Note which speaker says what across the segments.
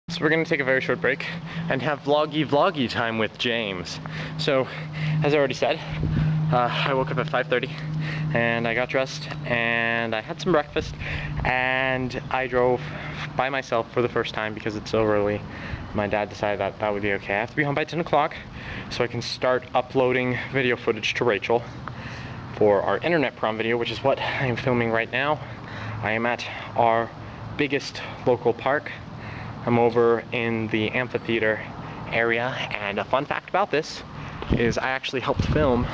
Speaker 1: So we're gonna take a very short break and have vloggy time with James. So, as I already said, I woke up at 5:30 and I got dressed and I had some breakfast and I drove by myself for the first time because it's so early. My dad decided that that would be okay. I have to be home by 10 o'clock so I can start uploading video footage to Rachel for our internet prom video, which is what I'm filming right now. I am at our biggest local park. I'm over in the amphitheater area, and a fun fact about this is I actually helped run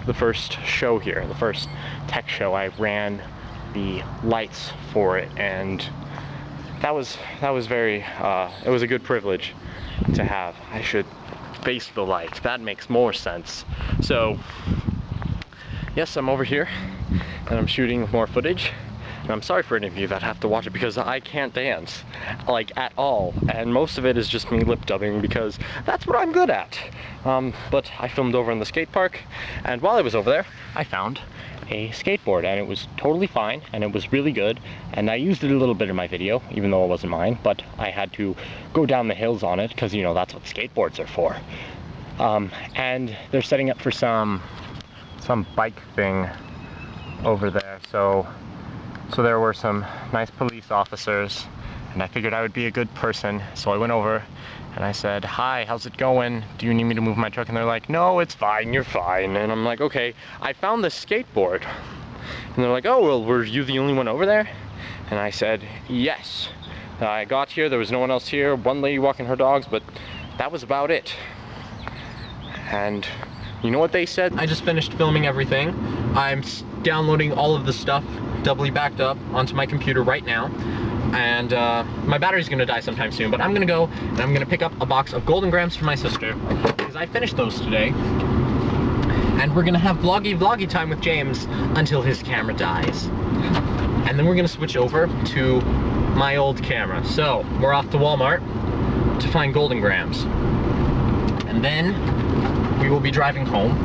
Speaker 1: the first show here, the first tech show. I ran the lights for it, and that was very, it was a good privilege to have. I should face the light, that makes more sense. So, yes, I'm over here, and I'm shooting more footage. And I'm sorry for any of you that have to watch it because I can't dance, like, at all. And most of it is just me lip dubbing because that's what I'm good at. But I filmed over in the skate park, and while I was over there, I found a skateboard, and it was totally fine, and it was really good. And I used it a little bit in my video, even though it wasn't mine, but I had to go down the hills on it because, you know, that's what skateboards are for. And they're setting up for some bike thing over there, so there were some nice police officers, and I figured I would be a good person, so I went over and I said, "Hi, how's it going? Do you need me to move my truck?" And they're like, "No, it's fine, you're fine." And I'm like, "Okay, I found this skateboard." And they're like, "Oh, well, were you the only one over there?" And I said, "Yes. I got here, there was no one else here, one lady walking her dogs, but that was about it." And you know what they said? I just finished filming everything. I'm downloading all of the stuff doubly backed up onto my computer right now, and my battery's gonna die sometime soon, but I'm gonna go and I'm gonna pick up a box of Golden Grams for my sister because I finished those today, and we're gonna have vloggy time with James until his camera dies, and then we're gonna switch over to my old camera. So we're off to Walmart to find Golden Grams, and then we will be driving home.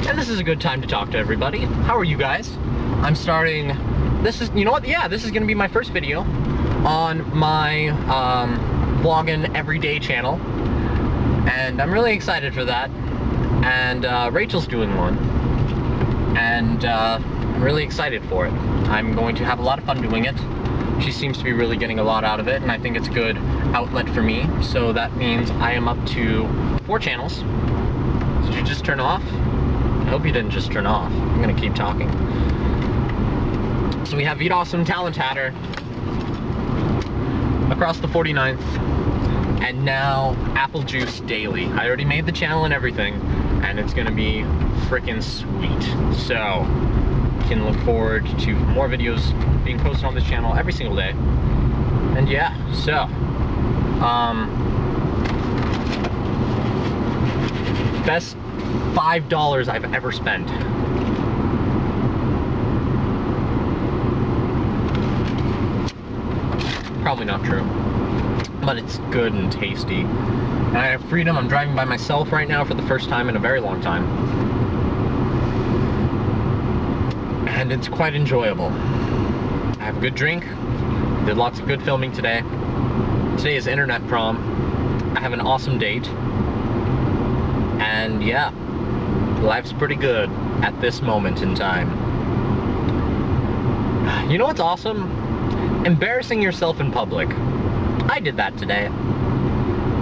Speaker 1: And this is a good time to talk to everybody. How are you guys? I'm starting, this is, you know what, yeah, this is gonna be my first video on my vlogging everyday channel, and I'm really excited for that. And Rachel's doing one, and I'm really excited for it. I'm going to have a lot of fun doing it. She seems to be really getting a lot out of it, and I think it's a good outlet for me. So that means I am up to 4 channels. Did you just turn off? I hope you didn't just turn off. I'm gonna keep talking. So we have Eat Awesome Talent Hatter across the 49th, and now Apple Juice Daily. I already made the channel and everything, and it's gonna be freaking sweet. So you can look forward to more videos being posted on this channel every single day. And yeah, so best $5 I've ever spent. Probably not true, but it's good and tasty. And I have freedom. I'm driving by myself right now for the first time in a very long time, and it's quite enjoyable. I have a good drink, did lots of good filming today. Today is internet prom. I have an awesome date, and yeah, life's pretty good at this moment in time. You know what's awesome? Embarrassing yourself in public. I did that today.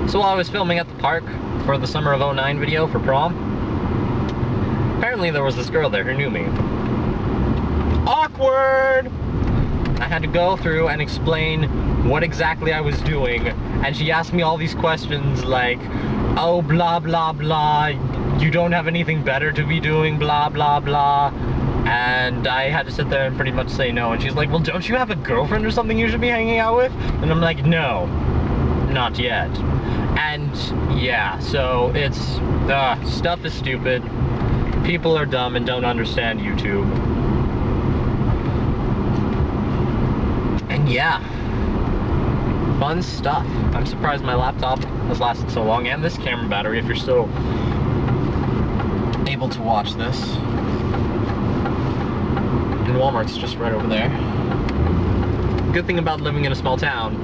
Speaker 1: So while I was filming at the park for the Summer of '09 video for prom, apparently there was this girl there who knew me. Awkward! I had to go through and explain what exactly I was doing, and she asked me all these questions like, "Oh, blah blah blah, you don't have anything better to be doing, blah blah blah." And I had to sit there and pretty much say no. And she's like, "Well, don't you have a girlfriend or something you should be hanging out with?" And I'm like, "No, not yet." And yeah, so it's, stuff is stupid. People are dumb and don't understand YouTube. And yeah, fun stuff. I'm surprised my laptop has lasted so long, and this camera battery, if you're still able to watch this. And Walmart's just right over there.
Speaker 2: good thing about living in a small town.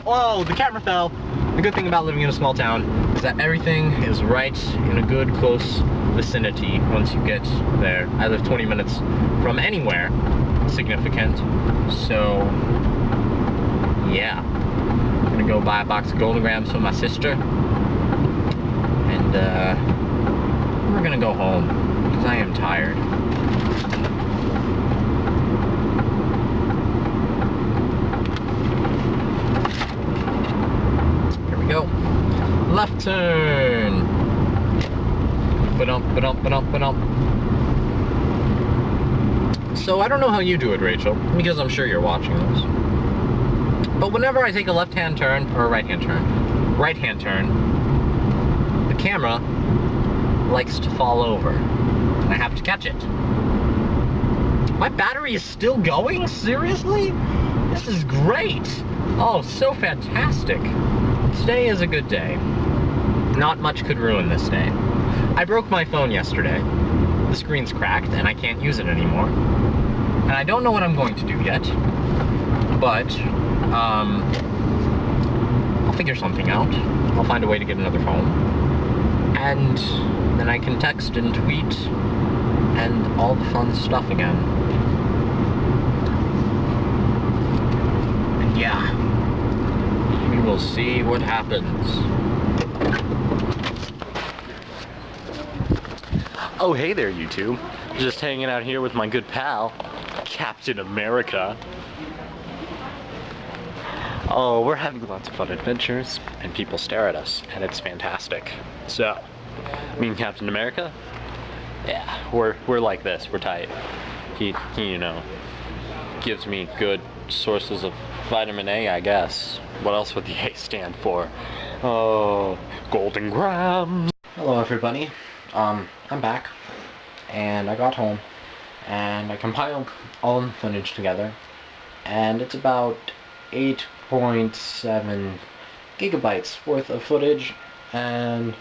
Speaker 2: Whoa, the camera fell. The good thing about living in a small town is that everything is right in a good, close vicinity once you get there. I live 20 minutes from anywhere significant, so yeah. I'm gonna go buy a box of Golden Grams for my sister, and we're gonna go home, because I am tired. Here we go. Left turn. Ba-dump, ba-dump, ba-dump, ba-dump. So I don't know how you do it, Rachel, because I'm sure you're watching this. But whenever I take a left-hand turn, or a right-hand turn, the camera likes to fall over, and I have to catch it. My battery is still going? Seriously? This is great! Oh, so fantastic. Today is a good day. Not much could ruin this day. I broke my phone yesterday. The screen's cracked, and I can't use it anymore. And I don't know what I'm going to do yet, but I'll figure something out. I'll find a way to get another phone. And then I can text and tweet and all the fun stuff again. And yeah, we will see what happens.
Speaker 1: Oh, hey there, YouTube. Just hanging out here with my good pal, Captain America. Oh, we're having lots of fun adventures, and people stare at us, and it's fantastic. So, me and Captain America, yeah, we're like this. We're tight. He, you know, gives me good sources of vitamin A, I guess. What else would the A stand for? Oh, Golden Grams.
Speaker 2: Hello, everybody. I'm back, and I got home, and I compiled all the footage together, and it's about 8.7 gigabytes worth of footage. And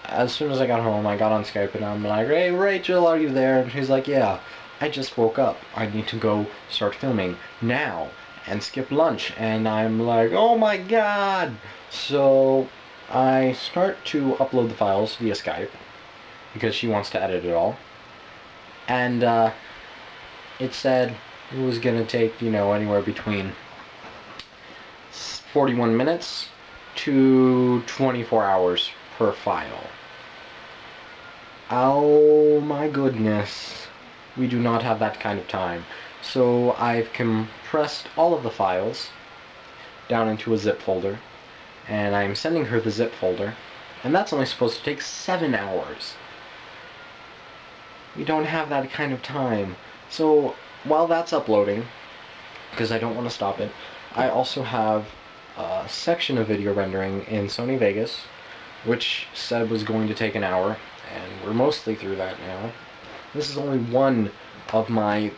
Speaker 2: as soon as I got home, I got on Skype and I'm like, "Hey Rachel, are you there?" And she's like, "Yeah, I just woke up. I need to go start filming now and skip lunch." And I'm like, "Oh my god!" So I start to upload the files via Skype because she wants to edit it all, and it said it was gonna take, you know, anywhere between 41 minutes to 24 hours per file. Oh my goodness, we do not have that kind of time. So I've compressed all of the files down into a zip folder, and I'm sending her the zip folder, and that's only supposed to take 7 hours. We don't have that kind of time. So while that's uploading, because I don't want to stop it, I also have a section of video rendering in Sony Vegas, which said was going to take an hour, and we're mostly through that now. This is only one of my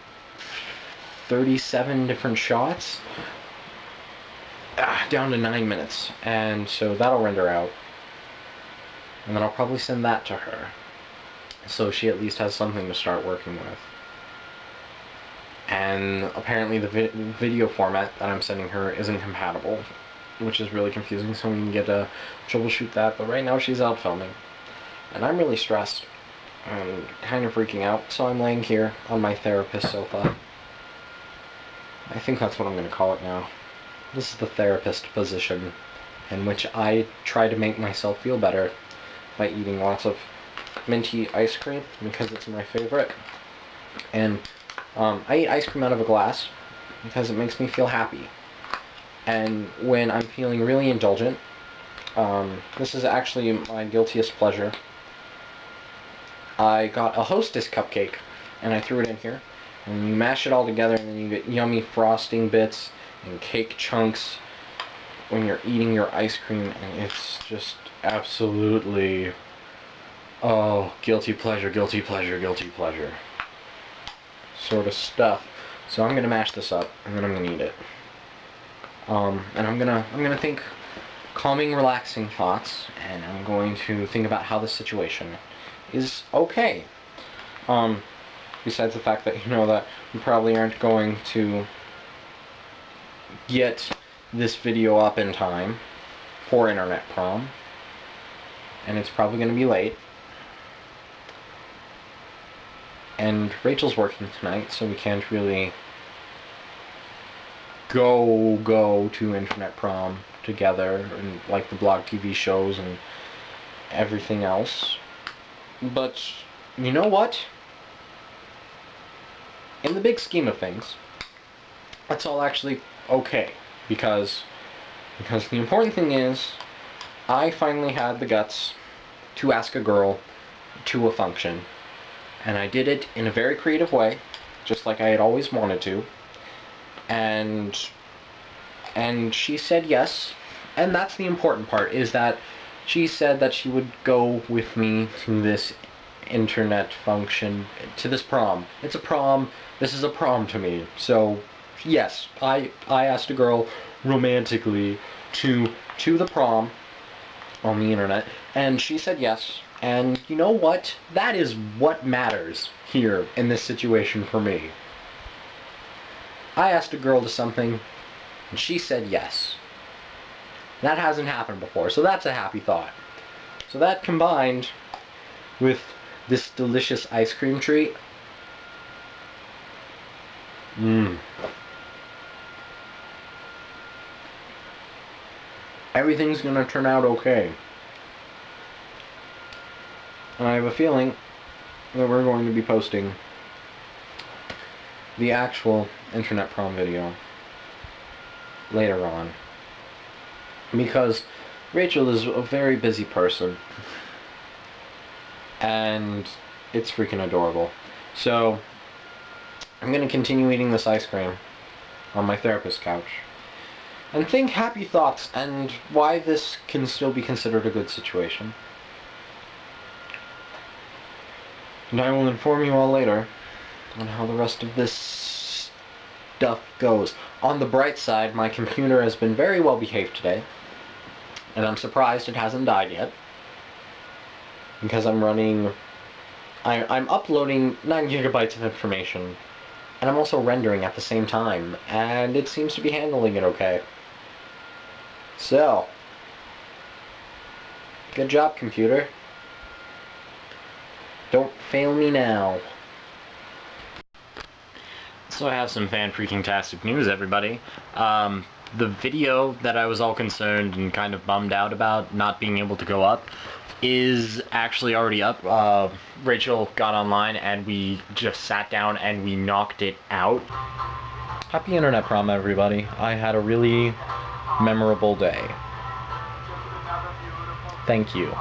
Speaker 2: 37 different shots, down to 9 minutes, and so that'll render out, and then I'll probably send that to her, so she at least has something to start working with. And apparently the video format that I'm sending her isn't compatible, which is really confusing, so we can get to troubleshoot that. But right now she's out filming, and I'm really stressed and kind of freaking out, so I'm laying here on my therapist sofa. I think that's what I'm going to call it now. This is the therapist position, in which I try to make myself feel better by eating lots of minty ice cream, because it's my favorite. And I eat ice cream out of a glass because it makes me feel happy. And when I'm feeling really indulgent, this is actually my guiltiest pleasure. I got a Hostess cupcake, and I threw it in here. And you mash it all together, and then you get yummy frosting bits and cake chunks when you're eating your ice cream, and it's just absolutely, oh, guilty pleasure, guilty pleasure, guilty pleasure sort of stuff. So I'm gonna mash this up, and then I'm gonna eat it. And I'm gonna think calming, relaxing thoughts, and I'm going to think about how the situation is okay. Besides the fact that, you know, that we probably aren't going to get this video up in time for internet prom, and it's probably going to be late. And Rachel's working tonight, so we can't really go to internet prom together, and like the blog TV shows and everything else. But you know what? In the big scheme of things, that's all actually okay, because the important thing is I finally had the guts to ask a girl to a function, and I did it in a very creative way, just like I had always wanted to, and she said yes. And that's the important part, is that she said that she would go with me to this internet function, to this prom. It's a prom. This is a prom to me. So yes, I asked a girl romantically to the prom on the internet, and she said yes. And you know what? That is what matters here in this situation for me. I asked a girl to something, and she said yes. That hasn't happened before, so that's a happy thought. So that combined with this delicious ice cream treat, everything's gonna turn out okay. And I have a feeling that we're going to be posting the actual internet prom video later on, because Rachel is a very busy person, and it's freaking adorable. So I'm gonna continue eating this ice cream on my therapist's couch and think happy thoughts and why this can still be considered a good situation. And I will inform you all later on how the rest of this stuff goes. On the bright side, my computer has been very well behaved today, and I'm surprised it hasn't died yet, because I'm uploading 9 gigabytes of information, and I'm also rendering at the same time, and it seems to be handling it okay. So, good job, computer. Don't fail me now. So I have some fan-freaking-tastic news, everybody. The video that I was all concerned and kind of bummed out about not being able to go up is actually already up. Rachel got online and we just sat down and we knocked it out. Happy internet prom, everybody. I had a really memorable day. Thank you.